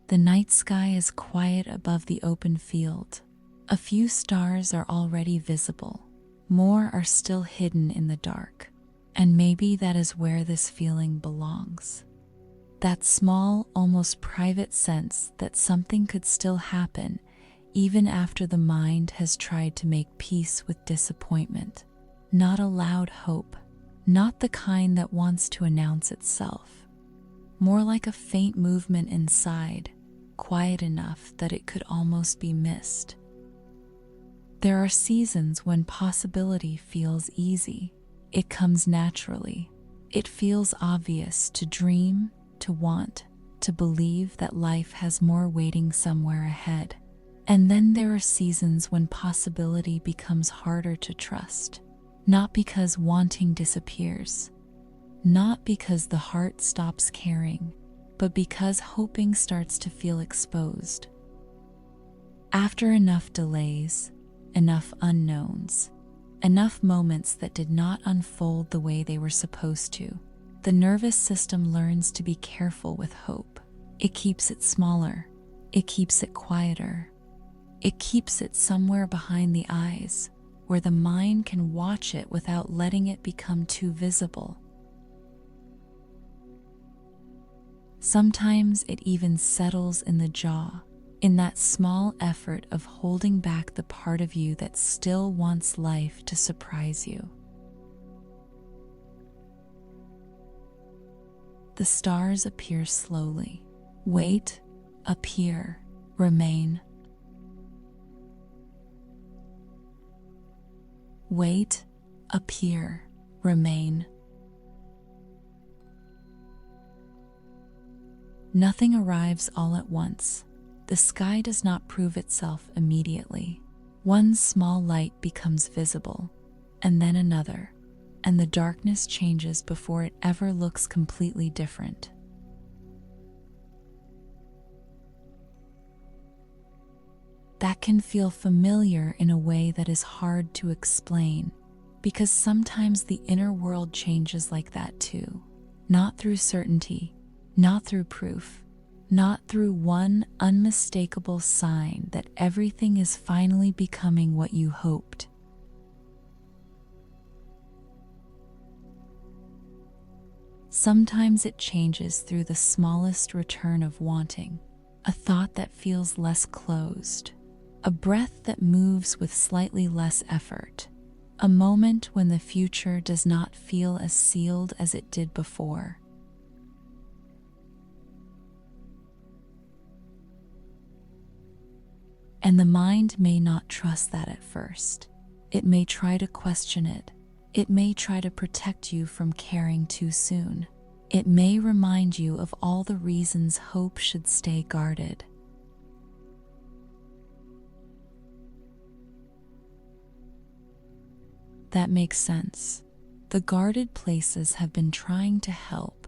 The night sky is quiet above the open field. A few stars are already visible. More are still hidden in the dark. And maybe that is where this feeling belongs. That small, almost private sense that something could still happen even after the mind has tried to make peace with disappointment. Not a loud hope, not the kind that wants to announce itself. More like a faint movement inside, quiet enough that it could almost be missed. There are seasons when possibility feels easy. It comes naturally. It feels obvious to dream, to want, to believe that life has more waiting somewhere ahead. And then there are seasons when possibility becomes harder to trust. Not because wanting disappears, not because the heart stops caring, but because hoping starts to feel exposed. After enough delays, enough unknowns, enough moments that did not unfold the way they were supposed to, the nervous system learns to be careful with hope. It keeps it smaller. It keeps it quieter. It keeps it somewhere behind the eyes, where the mind can watch it without letting it become too visible. Sometimes it even settles in the jaw, in that small effort of holding back the part of you that still wants life to surprise you. The stars appear slowly. Wait, appear, remain. Wait, appear, remain. Nothing arrives all at once. The sky does not prove itself immediately. One small light becomes visible, and then another, and the darkness changes before it ever looks completely different. That can feel familiar in a way that is hard to explain, because sometimes the inner world changes like that too. Not through certainty, not through proof, not through one unmistakable sign that everything is finally becoming what you hoped. Sometimes it changes through the smallest return of wanting, a thought that feels less closed, a breath that moves with slightly less effort, a moment when the future does not feel as sealed as it did before. And the mind may not trust that at first. It may try to question it. It may try to protect you from caring too soon. It may remind you of all the reasons hope should stay guarded. That makes sense. The guarded places have been trying to help.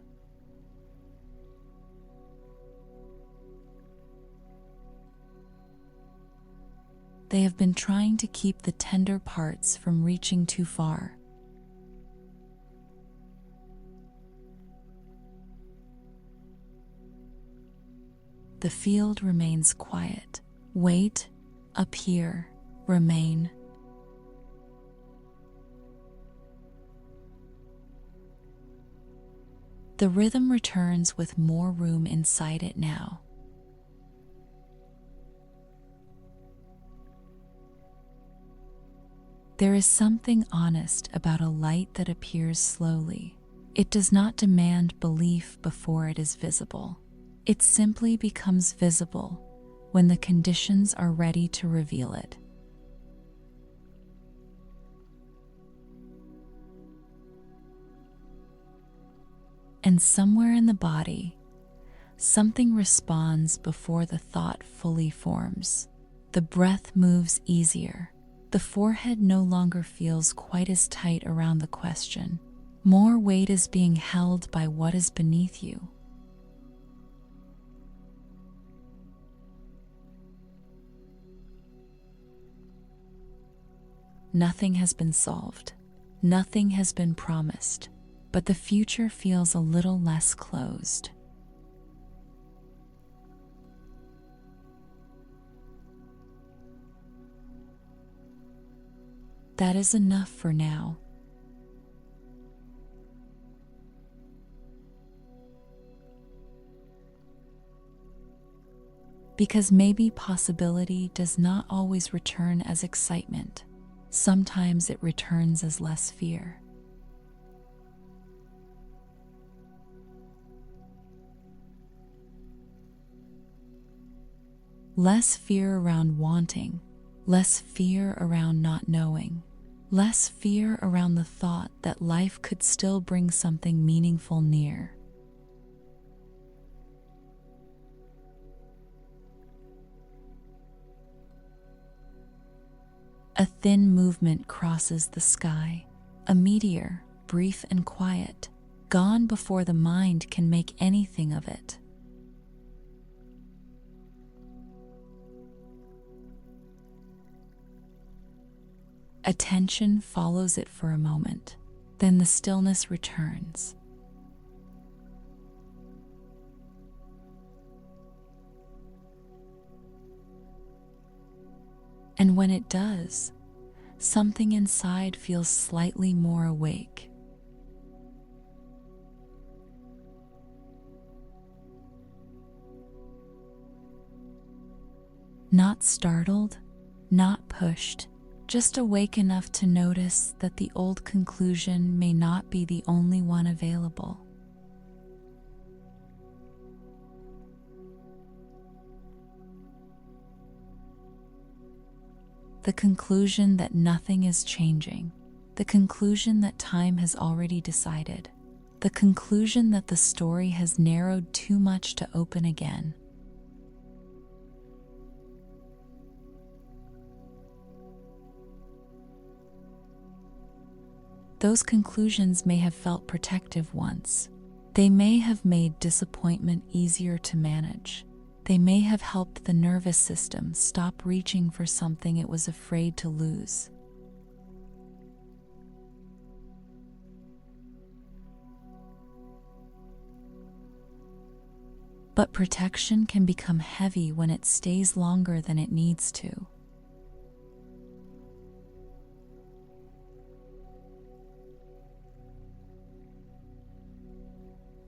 They have been trying to keep the tender parts from reaching too far. The field remains quiet. Wait, appear, remain. The rhythm returns with more room inside it now. There is something honest about a light that appears slowly. It does not demand belief before it is visible. It simply becomes visible when the conditions are ready to reveal it. And somewhere in the body, something responds before the thought fully forms. The breath moves easier. The forehead no longer feels quite as tight around the question. More weight is being held by what is beneath you. Nothing has been solved. Nothing has been promised. But the future feels a little less closed. that is enough for now. Because maybe possibility does not always return as excitement. Sometimes it returns as less fear. Less fear around wanting, less fear around not knowing, less fear around the thought that life could still bring something meaningful near. A thin movement crosses the sky, a meteor, brief and quiet, gone before the mind can make anything of it. Attention follows it for a moment, then the stillness returns. And when it does, something inside feels slightly more awake. Not startled, not pushed, just awake enough to notice that the old conclusion may not be the only one available. The conclusion that nothing is changing, the conclusion that time has already decided, the conclusion that the story has narrowed too much to open again. Those conclusions may have felt protective once. They may have made disappointment easier to manage. They may have helped the nervous system stop reaching for something it was afraid to lose. But protection can become heavy when it stays longer than it needs to.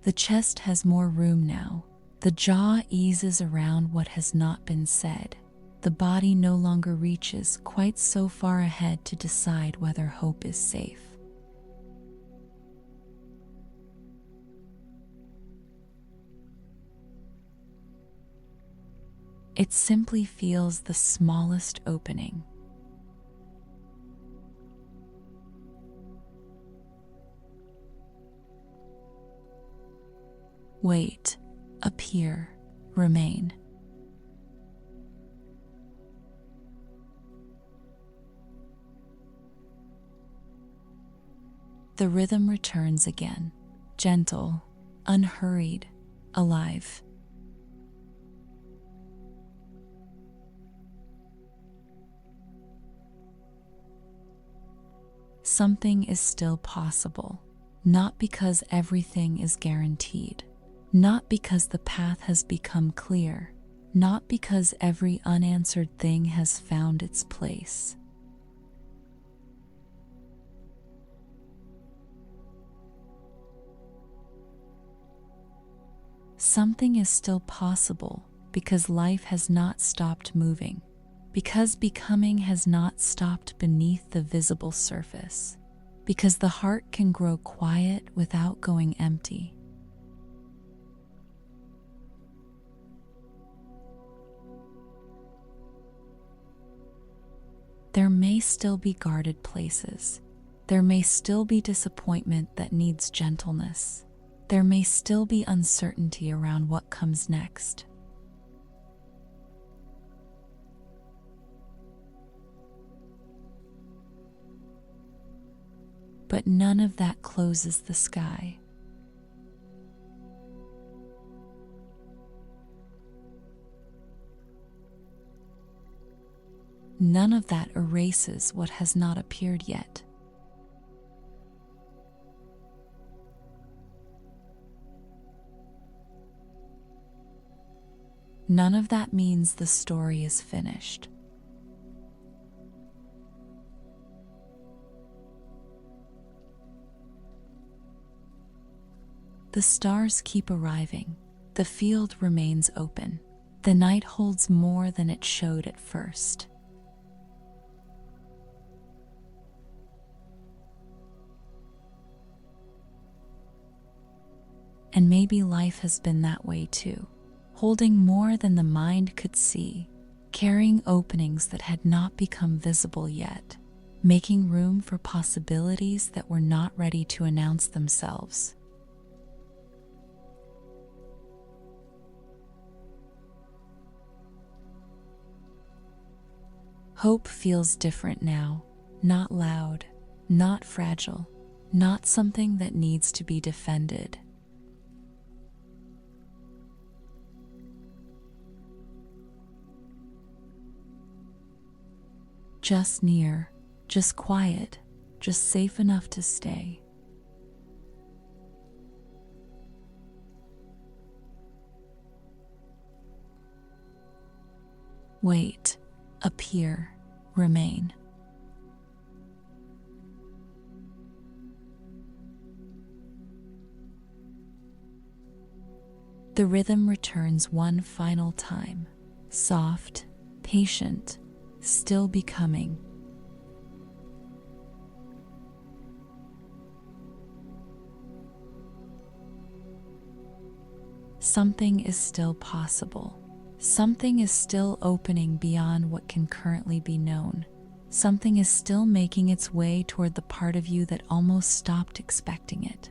The chest has more room now. The jaw eases around what has not been said. The body no longer reaches quite so far ahead to decide whether hope is safe. It simply feels the smallest opening. Wait, appear, remain. The rhythm returns again, gentle, unhurried, alive. Something is still possible, not because everything is guaranteed. Not because the path has become clear, not because every unanswered thing has found its place. Something is still possible because life has not stopped moving, because becoming has not stopped beneath the visible surface, because the heart can grow quiet without going empty. There may still be guarded places. There may still be disappointment that needs gentleness. There may still be uncertainty around what comes next. But none of that closes the sky. None of that erases what has not appeared yet. None of that means the story is finished. The stars keep arriving. The field remains open. The night holds more than it showed at first. And maybe life has been that way too, holding more than the mind could see, carrying openings that had not become visible yet, making room for possibilities that were not ready to announce themselves. Hope feels different now, not loud, not fragile, not something that needs to be defended. Just near, just quiet, just safe enough to stay. Wait, appear, remain. The rhythm returns one final time, soft, patient, still becoming. Something is still possible. Something is still opening beyond what can currently be known. Something is still making its way toward the part of you that almost stopped expecting it.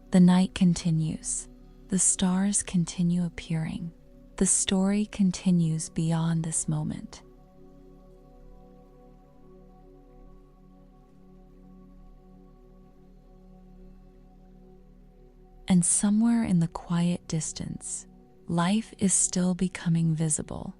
The night continues. The stars continue appearing. The story continues beyond this moment. And somewhere in the quiet distance, life is still becoming visible.